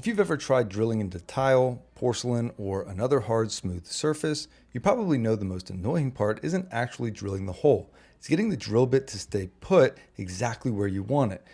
If you've ever tried drilling into tile, porcelain, or another hard, smooth surface, you probably know the most annoying part isn't actually drilling the hole. It's getting the drill bit to stay put exactly where you want it.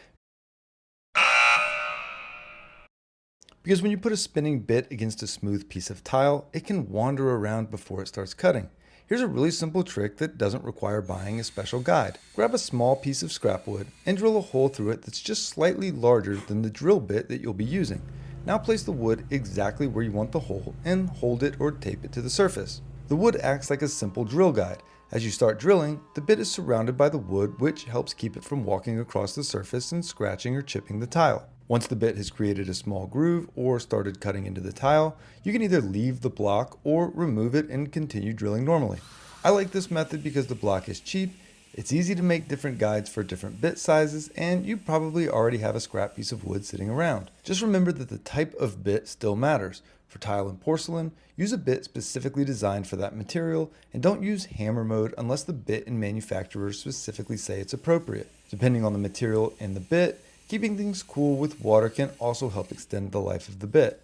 Because when you put a spinning bit against a smooth piece of tile, it can wander around before it starts cutting. Here's a really simple trick that doesn't require buying a special guide. Grab a small piece of scrap wood and drill a hole through it that's just slightly larger than the drill bit that you'll be using. Now place the wood exactly where you want the hole and hold it or tape it to the surface. The wood acts like a simple drill guide. As you start drilling, the bit is surrounded by the wood, which helps keep it from walking across the surface and scratching or chipping the tile. Once the bit has created a small groove or started cutting into the tile, you can either leave the block or remove it and continue drilling normally. I like this method because the block is cheap, it's easy to make different guides for different bit sizes, and you probably already have a scrap piece of wood sitting around. Just remember that the type of bit still matters. For tile and porcelain, use a bit specifically designed for that material, and don't use hammer mode unless the bit and manufacturer specifically say it's appropriate. Depending on the material and the bit, keeping things cool with water can also help extend the life of the bit.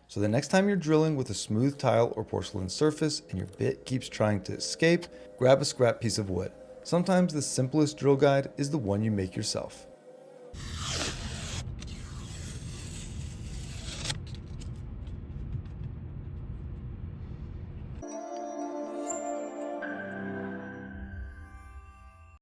So the next time you're drilling with a smooth tile or porcelain surface and your bit keeps trying to escape, grab a scrap piece of wood. Sometimes the simplest drill guide is the one you make yourself.